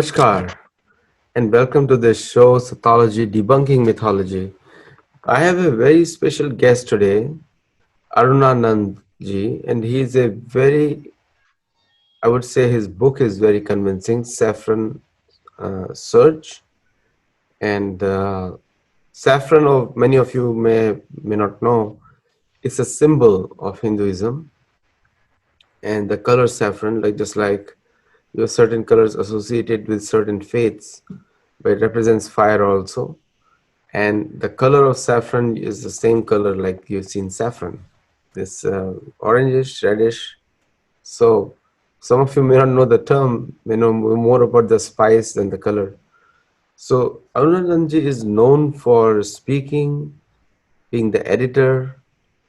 Namaskar and welcome to the show Sattology Debunking Mythology. I have a very special guest today, Arun Anand ji, and he's a very, I would say his book is very convincing, Saffron Search. And saffron, of many of you may not know, it's a symbol of Hinduism. And the color saffron, just like you have certain colors associated with certain faiths, but it represents fire also. And the color of saffron is the same color like you've seen saffron, this orangish, reddish. So some of you may not know the term, may know more about the spice than the color. So Arunanandji is known for speaking, being the editor,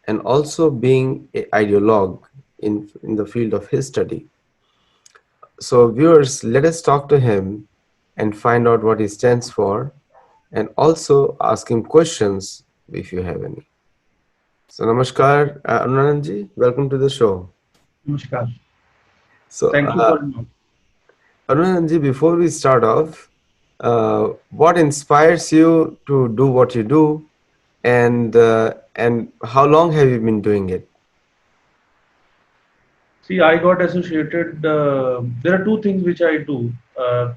and also being an ideologue in the field of his study. So viewers, let us talk to him and find out what he stands for and also ask him questions if you have any. So namaskar, Anandji, welcome to the show. Namaskar. So Thank you for inviting. Anandji, before we start off, what inspires you to do what you do, and how long have you been doing it? See, I got associated. There are two things which I do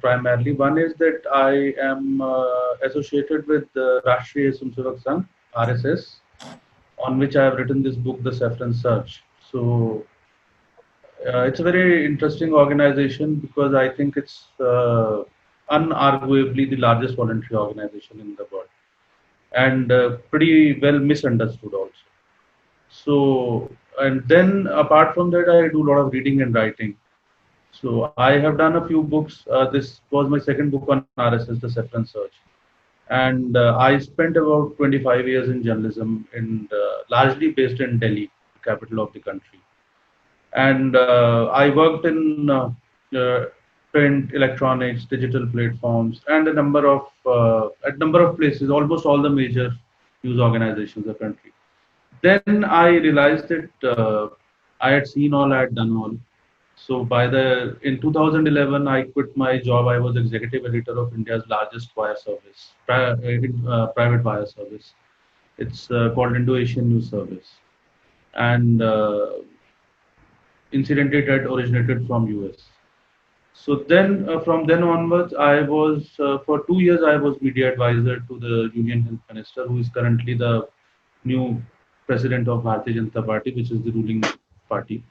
primarily. One is that I am associated with Rashtriya Swayamsevak Sangh (RSS), on which I have written this book, The Saffron Search. So it's a very interesting organization because I think it's unarguably the largest voluntary organization in the world and pretty well misunderstood also. So, and then apart from that, I do a lot of reading and writing. So I have done a few books. This was my second book on RSS, The Saffron Search. And I spent about 25 years in journalism, largely based in Delhi, the capital of the country. And I worked in print, electronics, digital platforms, and a number of places, almost all the major news organizations of the country. Then I realized that I had seen all, I had done all. So in 2011, I quit my job. I was executive editor of India's largest wire service, private wire service. It's called Indo-Asian News Service, and incidentally, it had originated from US. So then, from then onwards, I was for 2 years I was media advisor to the Union Health Minister, who is currently the new president of Bharatiya Janata Party, which is the ruling party.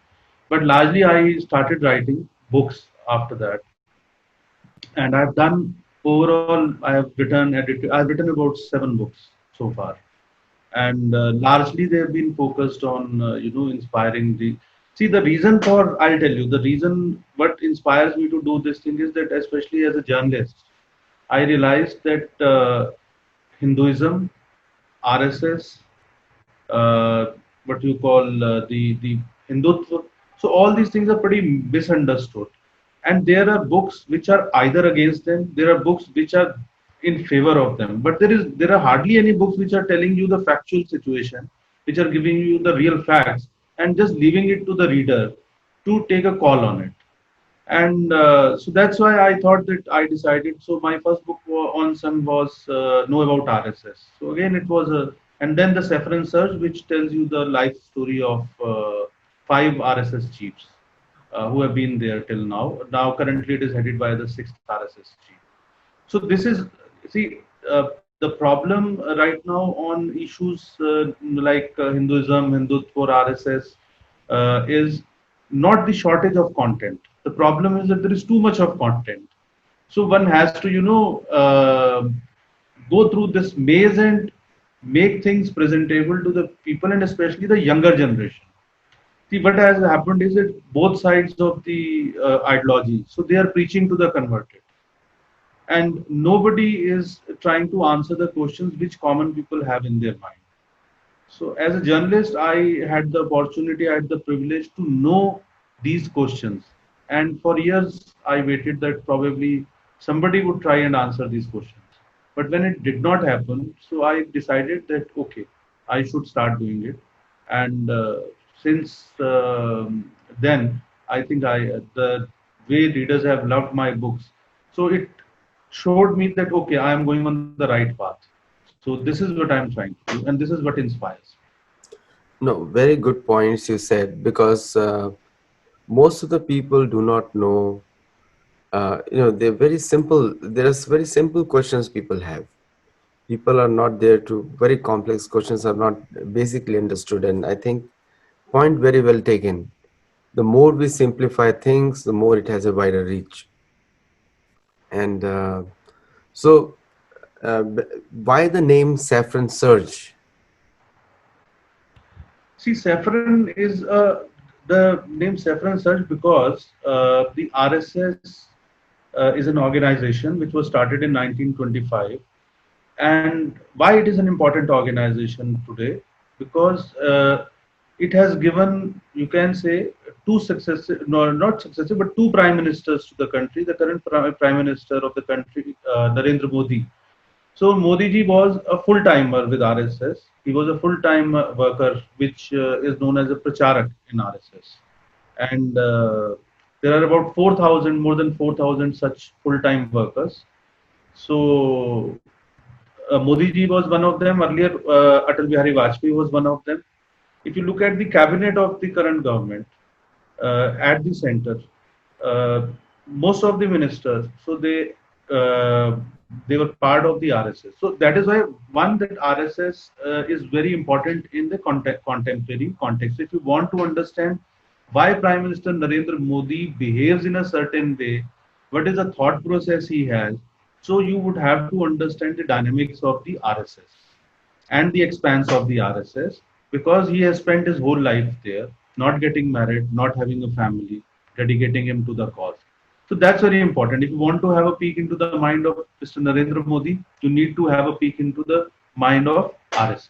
But largely, I started writing books after that, and I've done overall. I've written about 7 books so far, and largely they have been focused on inspiring the. See, the reason for I'll tell you the reason what inspires me to do this thing is that especially as a journalist, I realized that Hinduism, RSS, uh, what you call the Hindutva. So all these things are pretty misunderstood, and there are books which are either against them. There are books which are in favor of them, but there are hardly any books which are telling you the factual situation, which are giving you the real facts, and just leaving it to the reader to take a call on it. And so that's why I thought that I decided. So my first book on Sun was Know About RSS. So again, it was and then the Saffron Search, which tells you the life story of 5 RSS chiefs who have been there till now. Now, currently, it is headed by the 6th RSS chief. So this is, see, the problem right now on issues like Hinduism, Hindutva, RSS is not the shortage of content. The problem is that there is too much of content. So one has to, go through this maze and make things presentable to the people and especially the younger generation. See, what has happened is that both sides of the ideology, so they are preaching to the converted, and nobody is trying to answer the questions which common people have in their mind. So, as a journalist, I had the opportunity, I had the privilege to know these questions. And for years, I waited that probably somebody would try and answer these questions. But when it did not happen, so I decided that, okay, I should start doing it. And since then, I think the way readers have loved my books. So it showed me that okay, I am going on the right path. So this is what I'm trying to do, and this is what inspires. No, very good points you said, because most of the people do not know. They're very simple. There's very simple questions people have. People are not there to very complex questions are not basically understood, and I think point very well taken. The more we simplify things, the more it has a wider reach. And so, why the name Saffron Surge? See, saffron is the name saffron surge because the RSS is an organization which was started in 1925. And why it is an important organization today? Because it has given, you can say, two successive, no, not successive, but two prime ministers to the country. The current prime minister of the country, Narendra Modi. So Modi ji was a full timer with RSS. He was a full time worker, which is known as a pracharak in RSS. And there are about 4,000, more than 4,000 such full time workers. So Modi ji was one of them. Earlier, Atal Bihari Vajpayee was one of them. If you look at the cabinet of the current government, at the center, uh, most of the ministers, so they were part of the RSS. So that is why one that RSS is very important in the contemporary context. If you want to understand why Prime Minister Narendra Modi behaves in a certain way, what is the thought process he has, so you would have to understand the dynamics of the RSS and the expanse of the RSS, because he has spent his whole life there, not getting married, not having a family, dedicating him to the cause. So that's very important. If you want to have a peek into the mind of Mr. Narendra Modi, you need to have a peek into the mind of RSS.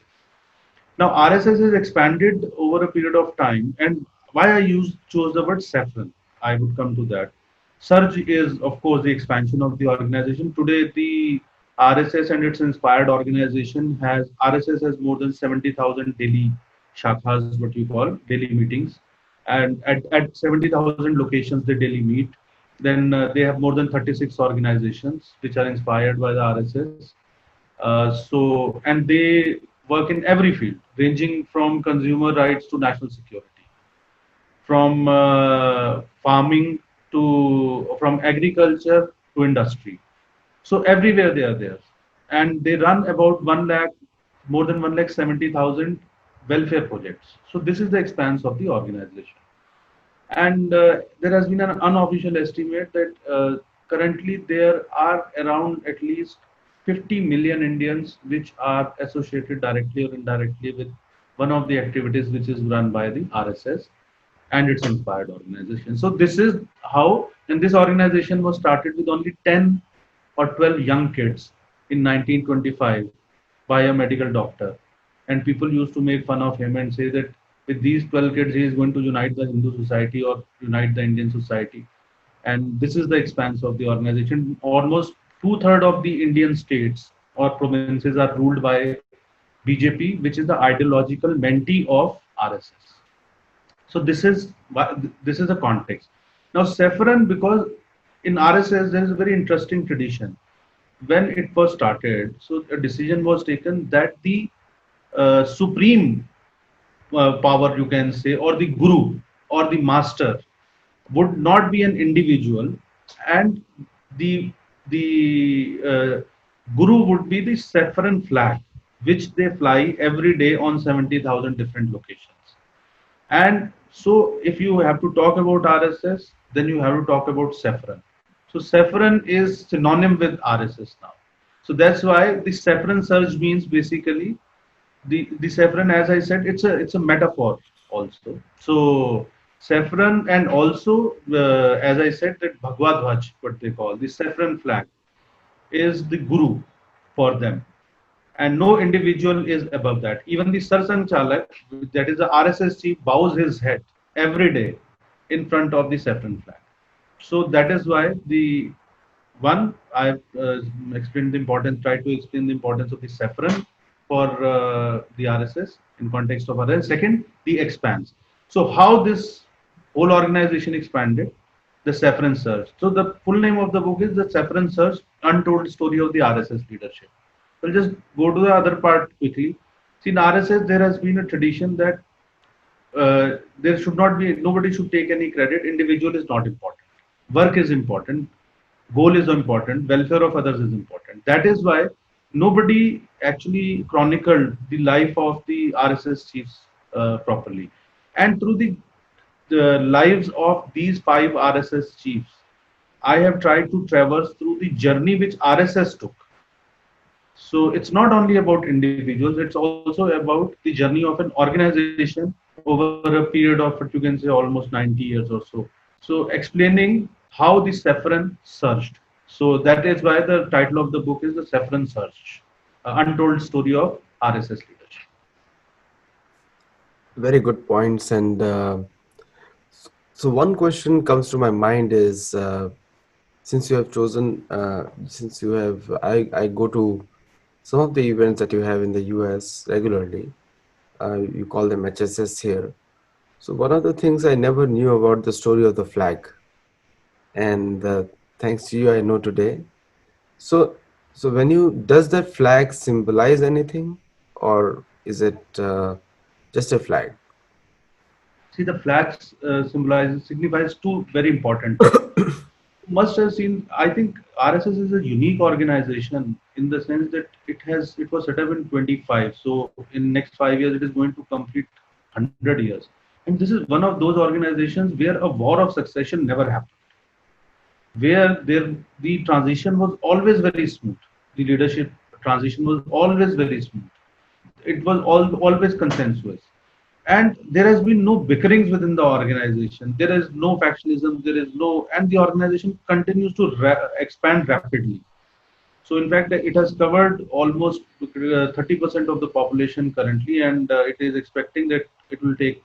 Now, RSS is expanded over a period of time, and why I chose the word saffron, I would come to that. Surge is, of course, the expansion of the organization. Today, the RSS and its inspired organization has RSS has more than 70,000 daily shakhas, what you call daily meetings, and at 70,000 locations they daily meet. Then they have more than 36 organizations which are inspired by the RSS. And they work in every field, ranging from consumer rights to national security, from farming to from agriculture to industry. So everywhere they are there, and they run about 1 lakh, more than 1,70,000 welfare projects. So this is the expanse of the organization. And there has been an unofficial estimate that currently there are around at least 50 million Indians which are associated directly or indirectly with one of the activities which is run by the RSS and its inspired organization. So this is how, and this organization was started with only 10 or 12 young kids in 1925 by a medical doctor. And people used to make fun of him and say that with these 12 kids, he is going to unite the Hindu society or unite the Indian society. And this is the expanse of the organization. Almost two-thirds of the Indian states or provinces are ruled by BJP, which is the ideological mentee of RSS. So this is the context. Now saffron, because in RSS there is a very interesting tradition. When it first started, so a decision was taken that the supreme power, you can say, or the guru or the master would not be an individual, and the the guru would be the saffron flag, which they fly every day on 70,000 different locations. And so, if you have to talk about RSS, then you have to talk about saffron. So, saffron is synonym with RSS now. So that's why the saffron surge means basically the saffron. As I said, it's a metaphor also. So saffron, and also as I said, that Bhagwa Dhwaj, what they call the saffron flag, is the guru for them, and no individual is above that. Even the Sarsang Chalak, that is the RSS chief, bows his head every day in front of the saffron flag. So that is why the one I've explained the importance, tried to explain the importance of the saffron for the RSS in context of RSS. Second, the expanse. So how this whole organization expanded? The Saffron Surge. So the full name of the book is The Saffron Surge: Untold Story of the RSS Leadership. We'll just go to the other part quickly. See, in RSS, there has been a tradition that there should not be, nobody should take any credit. Individual is not important. Work is important. Goal is important. Welfare of others is important. That is why nobody actually chronicled the life of the RSS chiefs properly. And through the lives of these five RSS chiefs, I have tried to traverse through the journey which RSS took. So it's not only about individuals, it's also about the journey of an organization over a period of, what you can say, almost 90 years or so. So explaining how the saffron surged. So that is why the title of the book is The Saffron Surge, Untold Story of RSS Leadership. Very good points. And so one question comes to my mind is, since you have chosen, since you have, I go to some of the events that you have in the US regularly. You call them HSS here. So one of the things I never knew about the story of the flag, and thanks to you, I know today. So, so when you does that flag symbolize anything, or is it just a flag? See, the flags signifies two very important things. Must have seen, I think RSS is a unique organization in the sense that it was set up in 25. So in next 5 years, it is going to complete 100 years. And this is one of those organizations where a war of succession never happened, where the transition was always very smooth. The leadership transition was always very smooth. It was always consensuous. And there has been no bickerings within the organization. There is no factionism. There is no, and the organization continues to expand rapidly. So, in fact, it has covered almost 30% of the population currently, and it is expecting that it will take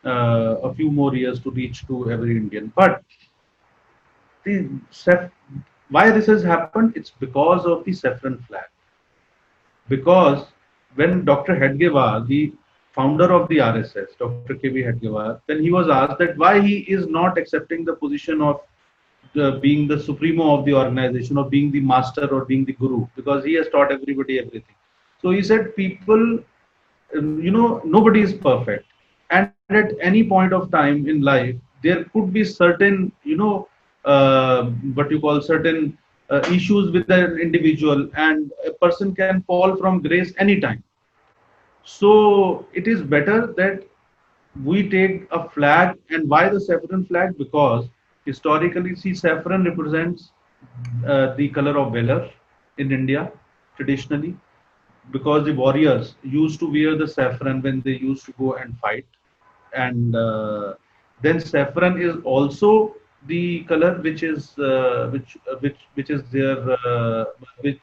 a few more years to reach to every Indian. But the why this has happened? It's because of the saffron flag. Because when Dr. Hedgewar, the founder of the RSS, Dr. K.V. Hedgewar, when he was asked that why he is not accepting the position of being the supremo of the organization, or being the master, or being the guru, because he has taught everybody everything. So he said, people, nobody is perfect, and at any point of time in life, there could be certain, what you call certain issues with an individual, and a person can fall from grace anytime. So it is better that we take a flag. And why the saffron flag? Because historically, see, saffron represents the color of valor in India traditionally, because the warriors used to wear the saffron when they used to go and fight. And then saffron is also the color which is which is their which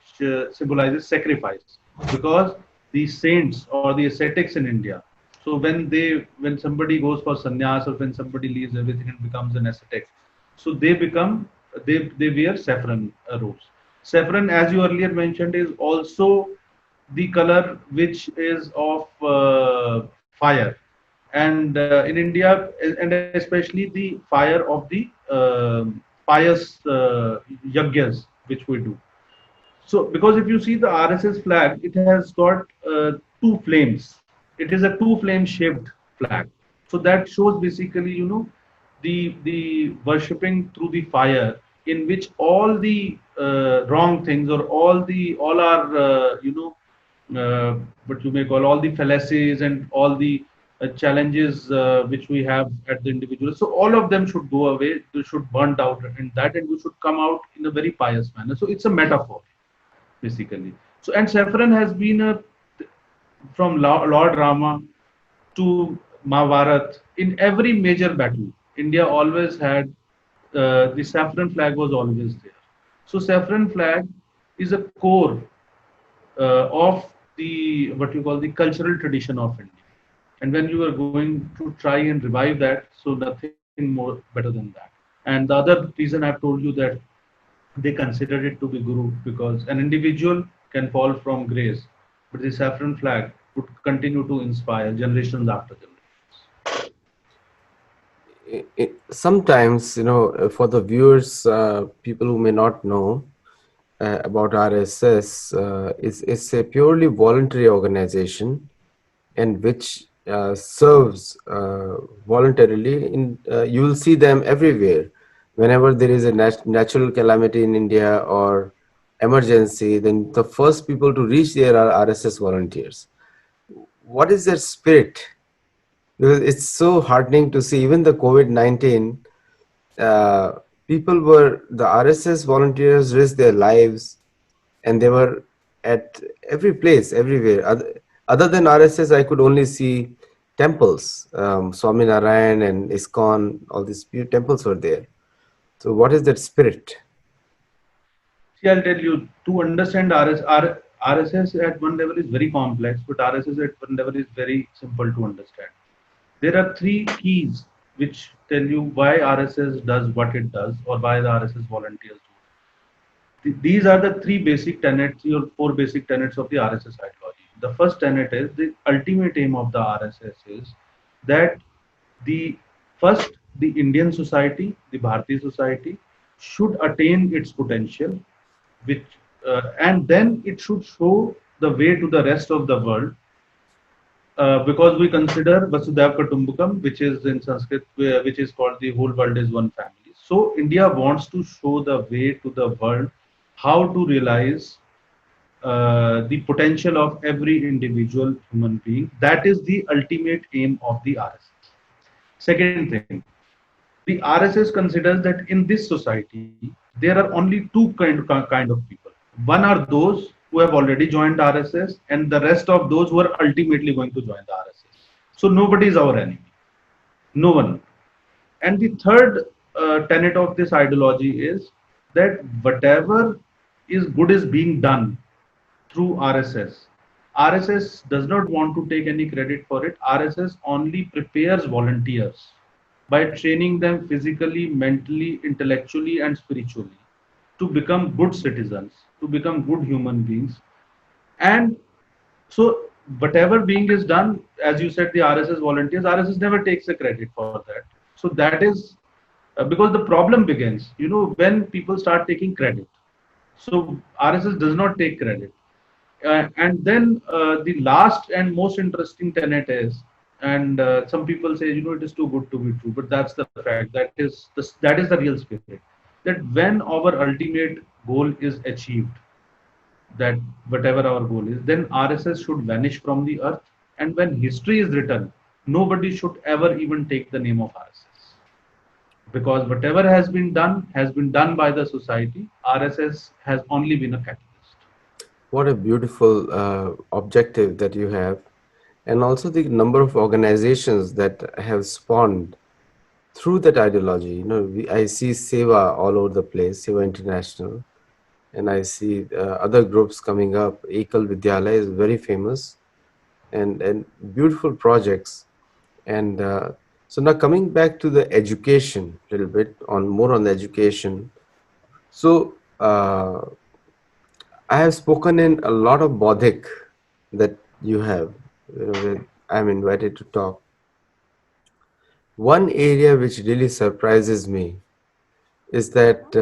symbolizes sacrifice, because the saints or the ascetics in India, so when somebody goes for sannyas, or when somebody leaves everything and becomes an ascetic, so they wear saffron robes. Saffron, as you earlier mentioned, is also the color which is of fire. And in India, and especially the fire of the pious yajnas which we do. So, because if you see the RSS flag, it has got two flames. It is a two flame shaped flag. So that shows basically, the worshipping through the fire, in which all the wrong things, or all our what you may call all the fallacies, and all the challenges which we have at the individual. So all of them should go away. They should burnt out, and that, and we should come out in a very pious manner. So it's a metaphor basically. So, and saffron has been a, from Lord Rama to Mahabharat, in every major battle, India always had the saffron flag was always there. So saffron flag is a core of the, what you call, the cultural tradition of India. And when you are going to try and revive that, so nothing more better than that. And the other reason I've told you, that they considered it to be guru, because an individual can fall from grace, but the saffron flag would continue to inspire generations after generations. Sometimes, for the viewers, people who may not know about RSS, it's a purely voluntary organization and which serves voluntarily. You will see them everywhere. Whenever there is a natural calamity in India or emergency, then the first people to reach there are RSS volunteers. What is their spirit? Because it's so heartening to see even the COVID-19, uh, people were, the RSS volunteers risked their lives and they were at every place, everywhere. Other than RSS, I could only see temples, Swaminarayan and ISKCON, all these few temples were there. So, what is that spirit? See, I'll tell you, to understand RSS at one level is very complex, but RSS at one level is very simple to understand. There are three keys which tell you why RSS does what it does, or why the RSS volunteers do. These are the three basic tenets, or four basic tenets of the RSS ideology. The first tenet is the ultimate aim of the RSS is that the the Indian society, the Bharatiya society, should attain its potential, which and then it should show the way to the rest of the world, because we consider Vasudhaiva Kutumbakam, which is in Sanskrit, which is called the whole world is one family. So India wants to show the way to the world how to realize the potential of every individual human being. That is the ultimate aim of the RSS. Second thing, the RSS considers that in this society there are only two kind of people. One are those who have already joined RSS, and the rest of those who are ultimately going to join the RSS. So nobody is our enemy, no one. And the third tenet of this ideology is that whatever is good is being done through RSS. RSS does not want to take any credit for it. RSS only prepares volunteers by training them physically, mentally, intellectually, and spiritually to become good citizens, to become good human beings. And so, whatever being is done, as you said, the RSS volunteers, RSS never takes the credit for that. So, that is because the problem begins, when people start taking credit. So, RSS does not take credit. And then the last and most interesting tenet is, and some people say, it is too good to be true, but that's the fact. That is the real spirit. That when our ultimate goal is achieved, that whatever our goal is, then RSS should vanish from the earth. And when history is written, nobody should ever even take the name of RSS, because whatever has been done by the society. RSS has only been a catalyst. What a beautiful objective that you have, and also the number of organizations that have spawned through that ideology. I see Seva all over the place, Seva International, and I see other groups coming up. Ekal Vidyalaya is very famous, and beautiful projects. And so now coming back to the education a little bit on more on the education. So I have spoken in a lot of Bodhik that you have, where I'm invited to talk. One area which really surprises me is that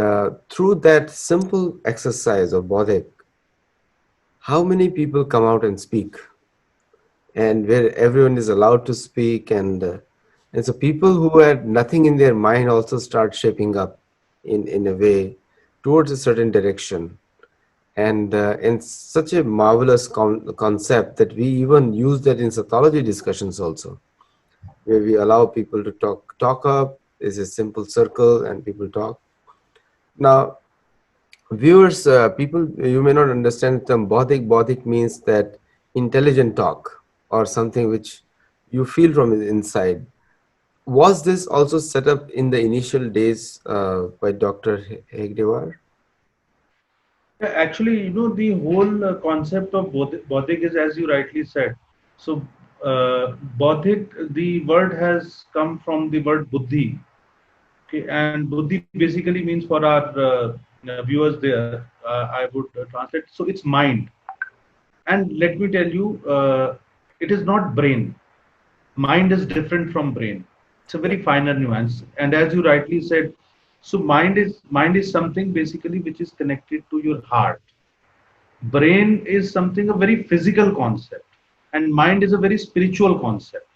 through that simple exercise of Bodhik, how many people come out and speak, and where everyone is allowed to speak, and so people who had nothing in their mind also start shaping up in a way towards a certain direction, and such a marvelous concept that we even use that in Sattology discussions also, where we allow people to talk up. Is a simple circle and people talk. Now viewers, people, you may not understand the term Bodhik. Bodhik means that intelligent talk or something which you feel from the inside. Was this also set up in the initial days by Dr. Hegdewar? Yeah, actually, the whole concept of Bodhik is, as you rightly said. So, Bodhik, the word has come from the word Buddhi. Okay, and Buddhi basically means, for our viewers there, I would translate. So, it's mind. And let me tell you, it is not brain. Mind is different from brain. It's a very finer nuance. And as you rightly said, so mind is something basically which is connected to your heart. Brain is something a very physical concept, and mind is a very spiritual concept.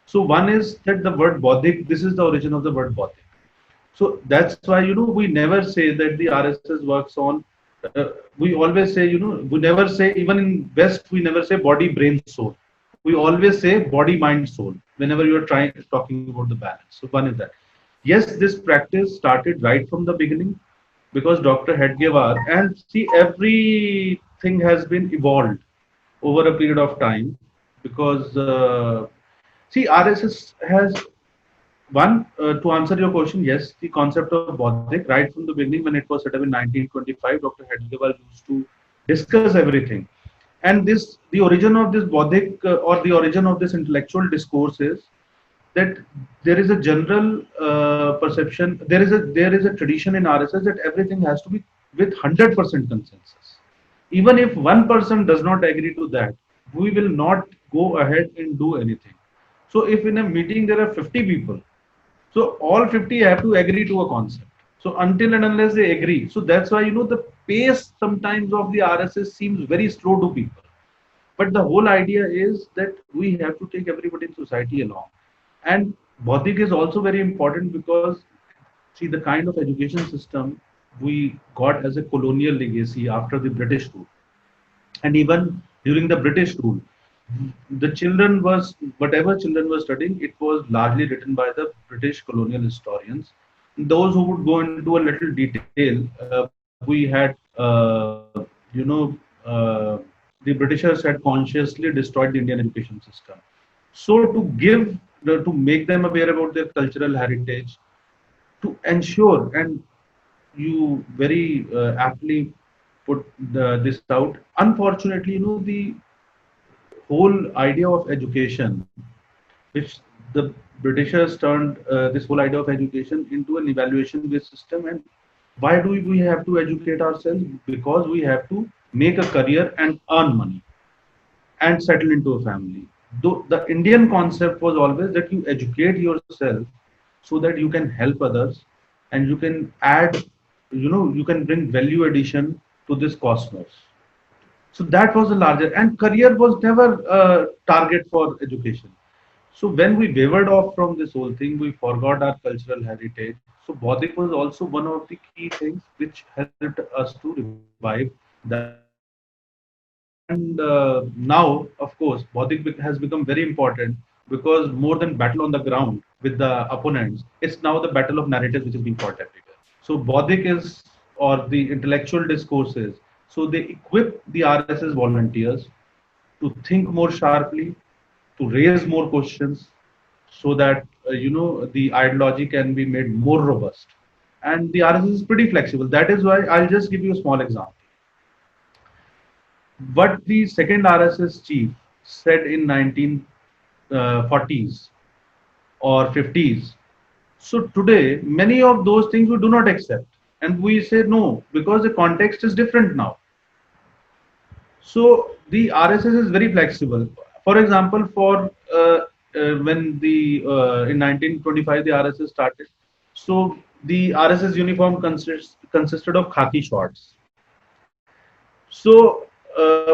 So one is that the word bodhic, this is the origin of the word bodhic. So that's why we never say that the RSS works on. We always say we never say, even in West we never say body, brain, soul. We always say body, mind, soul whenever you are trying talking about the balance. So one is that. Yes, this practice started right from the beginning because Dr. Hedgewar, and see, everything has been evolved over a period of time because see, RSS has one, to answer your question, yes, the concept of Bodhic, right from the beginning when it was set up in 1925, Dr. Hedgewar used to discuss everything. And the origin of this Bodhic or the origin of this intellectual discourse is that there is a general perception, there is a tradition in RSS that everything has to be with 100% consensus. Even if one person does not agree to that, we will not go ahead and do anything. So if in a meeting there are 50 people, so all 50 have to agree to a concept. So until and unless they agree, so that's why the pace sometimes of the RSS seems very slow to people. But the whole idea is that we have to take everybody in society along. And Baudik is also very important because, see, the kind of education system we got as a colonial legacy after the British rule, and even during the British rule, the children was whatever children were studying, it was largely written by the British colonial historians. Those who would go into a little detail, we had, the Britishers had consciously destroyed the Indian education system. So to make them aware about their cultural heritage, to ensure, and you very aptly put this out. Unfortunately, the whole idea of education, which the Britishers turned this whole idea of education into an evaluation-based system. And why do we have to educate ourselves? Because we have to make a career and earn money and settle into a family. Though the Indian concept was always that you educate yourself so that you can help others and you can add, you can bring value addition to this cosmos. So that was the larger, and career was never a target for education. So when we wavered off from this whole thing, we forgot our cultural heritage. So Bodhik was also one of the key things which helped us to revive that concept. And now, of course, Bodhik has become very important because more than battle on the ground with the opponents, it's now the battle of narratives which is being fought everywhere. So Bodhik is, or the intellectual discourses, so they equip the RSS volunteers to think more sharply, to raise more questions, so that the ideology can be made more robust. And the RSS is pretty flexible. That is why I'll just give you a small example. What the second RSS chief said in 1940s or 50s. So today, many of those things we do not accept, and we say no because the context is different now. So the RSS is very flexible. For example, when the in 1925 the RSS started, so the RSS uniform consisted of khaki shorts. So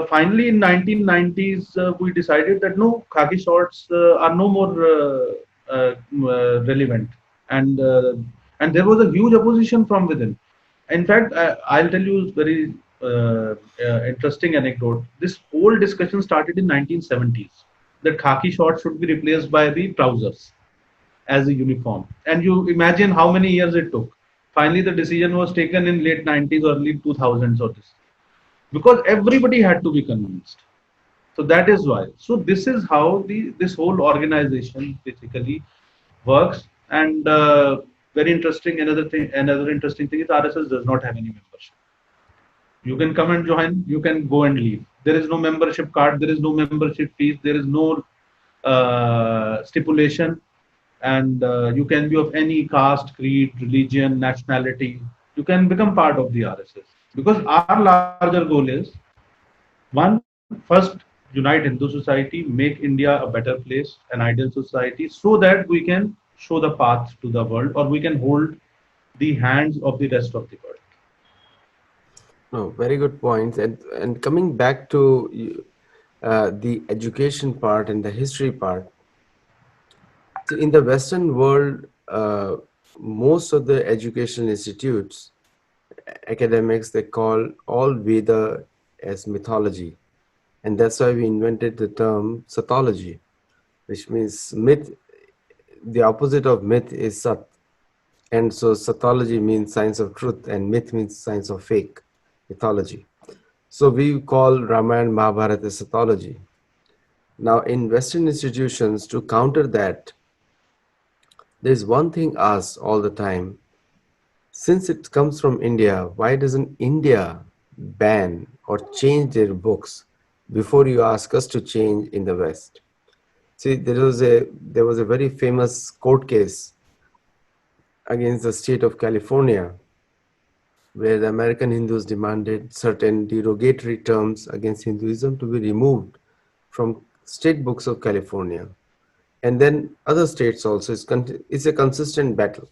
finally in 1990s we decided that no, khaki shorts are no more relevant, and uh, and there was a huge opposition from within. In fact, I'll tell you a very interesting anecdote. This whole discussion started in 1970s that khaki shorts should be replaced by the trousers as a uniform. And you imagine how many years it took. Finally, the decision was taken in late 90s, early 2000s, or this, because everybody had to be convinced. So that is why. So this is how this whole organization basically works. And very interesting. Another interesting thing is RSS does not have any membership. You can come and join. You can go and leave. There is no membership card. There is no membership fees. There is no stipulation, and you can be of any caste, creed, religion, nationality. You can become part of the RSS because our larger goal is one, first, unite Hindu society, make India a better place, an ideal society, so that we can show the path to the world, or we can hold the hands of the rest of the world. No, very good points. And coming back to the education part and the history part, so in the Western world, most of the educational institutes, academics, they call all Veda as mythology. And that's why we invented the term Sattology, which means myth. The opposite of myth is Sat. And so Sattology means science of truth, and myth means science of fake, mythology. So we call Ramayana Mahabharata Sattology. Now, in Western institutions, to counter that, there's one thing asked all the time: since it comes from India, why doesn't India ban or change their books before you ask us to change in the West? See, there was a very famous court case against the state of California, where the American Hindus demanded certain derogatory terms against Hinduism to be removed from state books of California. And then other states also. It's a consistent battle.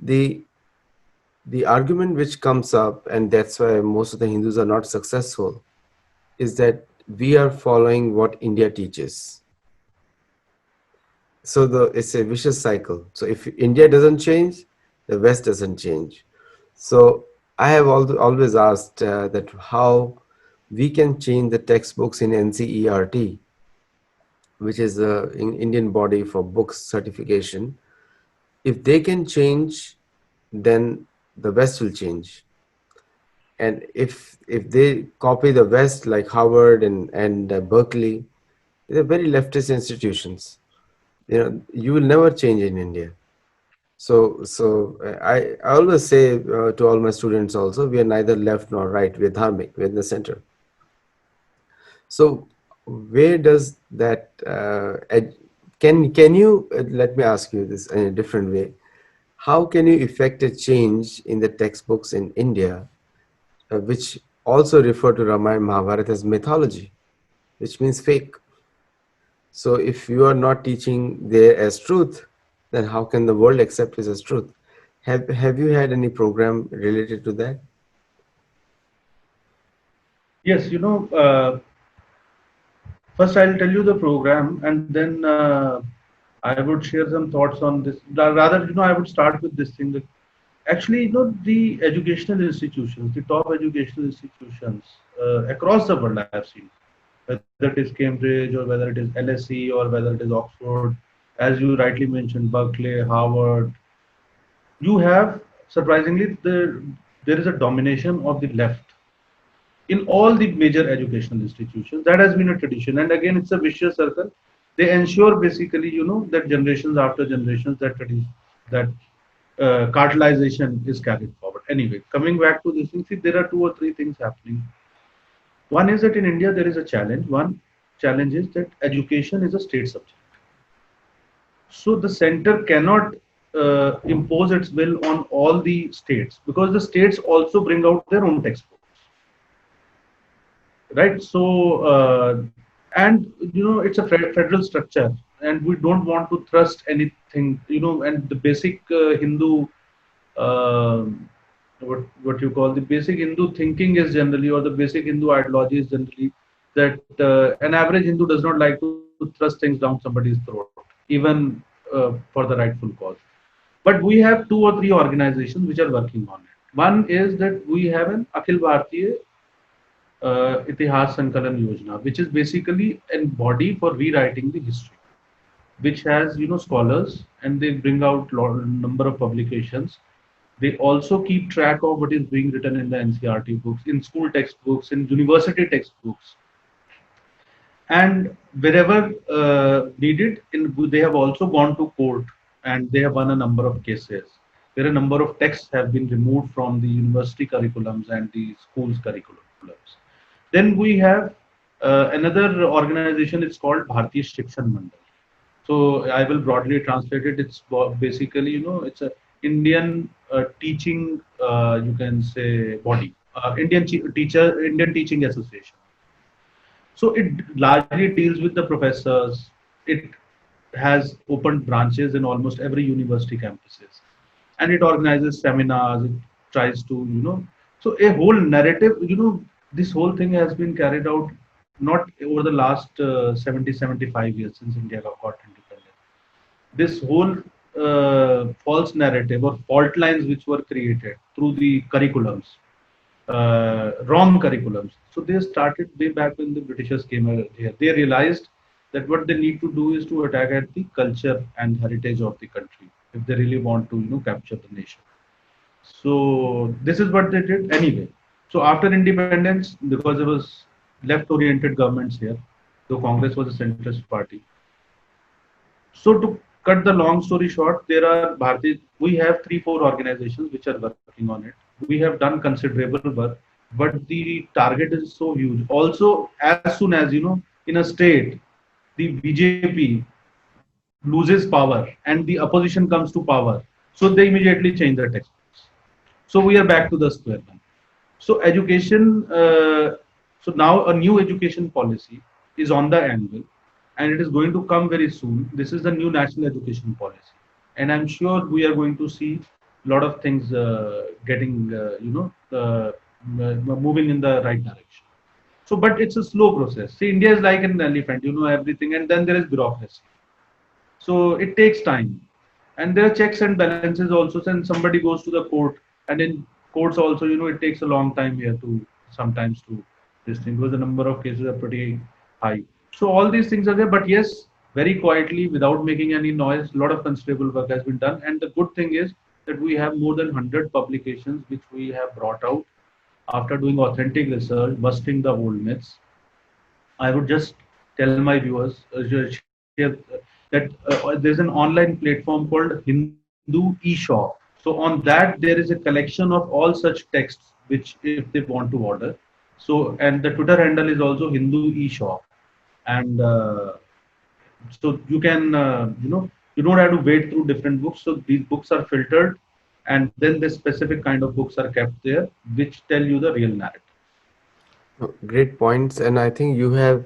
The the argument which comes up, and that's why most of the Hindus are not successful, is that we are following what India teaches. So it's a vicious cycle. So if India doesn't change, the West doesn't change. So I have always asked that how we can change the textbooks in NCERT, which is the Indian body for books certification. If they can change, then the West will change. And if they copy the West, like Harvard and Berkeley, they're very leftist institutions. You will never change in India. So I always say to all my students also, we are neither left nor right. We're dharmic. We're in the center. So where does that can you let me ask you this in a different way? How can you effect a change in the textbooks in India, which also refer to Ramayana Mahabharata as mythology, which means fake? So if you are not teaching there as truth, then how can the world accept it as truth? Have you had any program related to that? Yes, first I'll tell you the program, and then I would share some thoughts on this. Rather, I would start with this thing. That actually, the educational institutions, the top educational institutions across the world, I have seen, whether it is Cambridge or whether it is LSE or whether it is Oxford, as you rightly mentioned, Berkeley, Harvard, you have surprisingly there is a domination of the left in all the major educational institutions. That has been a tradition, and again, it's a vicious circle. They ensure basically, that generations after generations, that tradition, that cartelization is carried forward. Anyway, coming back to this thing, see, there are two or three things happening. One is that in India there is a challenge. One challenge is that education is a state subject. So the center cannot impose its will on all the states, because the states also bring out their own textbooks, right? So and it's a federal structure, and we don't want to thrust anything, and the basic Hindu, what you call the basic Hindu thinking is generally, or the basic Hindu ideology is generally, that an average Hindu does not like to thrust things down somebody's throat, even for the rightful cause. But we have two or three organizations which are working on it. One is that we have an Akhil Bharatiya Itihas Sankalan Yojana, which is basically a body for rewriting the history, which has scholars, and they bring out number of publications. They also keep track of what is being written in the NCRT books, in school textbooks, in university textbooks, and wherever needed. They have also gone to court, and they have won a number of cases where a number of texts have been removed from the university curriculums and the schools curriculums. Then we have another organization. It's called Bharatiya Shikshan Mandal. So I will broadly translate it. It's basically, it's a Indian teaching, you can say, body, Indian Teaching Association. So it largely deals with the professors. It has opened branches in almost every university campuses, and it organizes seminars. It tries to, so a whole narrative. This whole thing has been carried out not over the last 70 75 years since India got independent. This whole false narrative or fault lines which were created through the curriculums, wrong curriculums. So they started way back when the Britishers came here. They realized that what they need to do is to attack at the culture and heritage of the country if they really want to, capture the nation. So this is what they did anyway. So after independence, because there was left-oriented governments here, though Congress was a centrist party. So to cut the long story short, there are Bharati. We have 3 4 organizations which are working on it. We have done considerable work, but the target is so huge. Also, as soon as in a state, the BJP loses power and the opposition comes to power, so they immediately change the textbooks. So we are back to the square one. So education, so now a new education policy is on the anvil, and it is going to come very soon. This is the new national education policy, and I'm sure we are going to see a lot of things getting, moving in the right direction. So, but it's a slow process. See, India is like an elephant, everything, and then there is bureaucracy. So it takes time, and there are checks and balances also. Since somebody goes to the court, and in courts also, it takes a long time here to sometimes to this thing because the number of cases are pretty high. So all these things are there, but yes, very quietly without making any noise, a lot of considerable work has been done. And the good thing is that we have more than 100 publications which we have brought out after doing authentic research, busting the old myths. I would just tell my viewers, share that there's an online platform called Hindu eShop. So on that there is a collection of all such texts which, if they want to order. So and the Twitter handle is also Hindu eShop, and so you can, you don't have to wait through different books. So these books are filtered, and then the specific kind of books are kept there, which tell you the real narrative. Great points. And I think you have,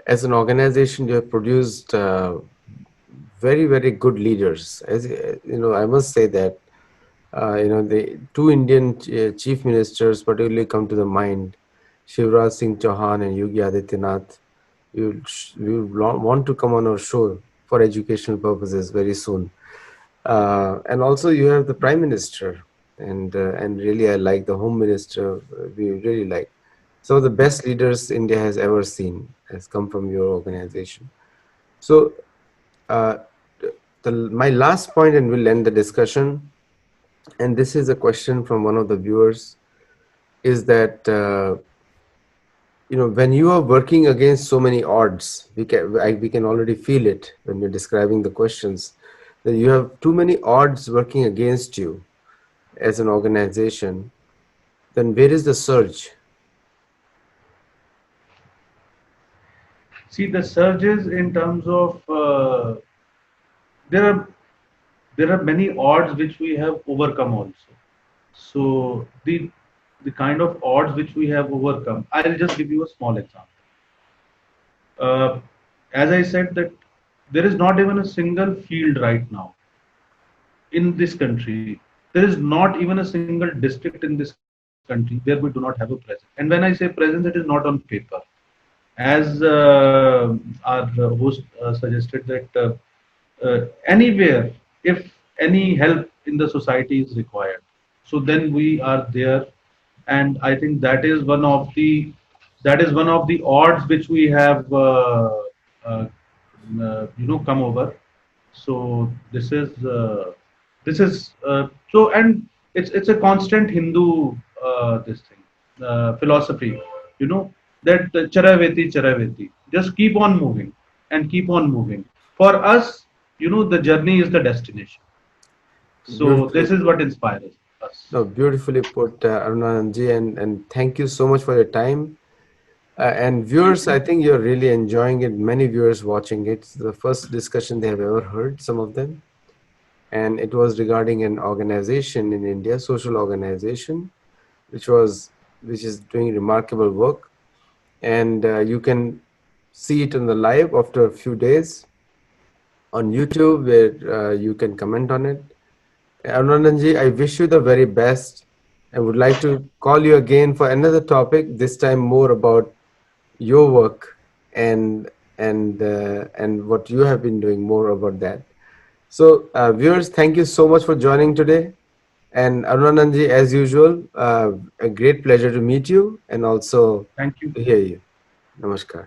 as an organization, you have produced very, very good leaders. As I must say that the two Indian chief ministers particularly come to the mind, Shivraj Singh Chauhan and Yogi Adityanath. You want to come on our show for educational purposes very soon. And also you have the Prime Minister, and really I like the Home Minister. We really like some of the best leaders India has ever seen has come from your organization. So uh, my last point, and we'll end the discussion, and this is a question from one of the viewers, is that when you are working against so many odds, we can already feel it when you're describing the questions, that you have too many odds working against you as an organization. Then where is the surge? See, the surges in terms of, there are there are many odds which we have overcome also. So the kind of odds which we have overcome, I'll just give you a small example. Uh, as I said that there is not even a single field right now in this country. There is not even a single district in this country where we do not have a presence. And when I say presence, it is not on paper. As our host suggested that anywhere, if any help in the society is required, so then we are there. And I think that is one of the odds which we have, uh, come over. So this is so, and it's a constant Hindu this thing, philosophy, you know that charaveti charaveti, just keep on moving and keep on moving. For us, the journey is the destination. So Beautifully, this is what inspires us. no, beautifully put, Arun Anandji, and thank you so much for your time. And Thank viewers, I you. think you're really enjoying it. Many viewers watching it. It's the first discussion they have ever heard, some of them. And it was regarding an organization in India, social organization, which is doing remarkable work. And you can see it in the live after a few days. on YouTube where you can comment on it. Anandanji, I wish you the very best and would like to call you again for another topic, this time more about your work and and what you have been doing, more about that. So, viewers, thank you so much for joining today. And Arunanandji, as usual, a great pleasure to meet you and also Thank you. to hear you. Namaskar.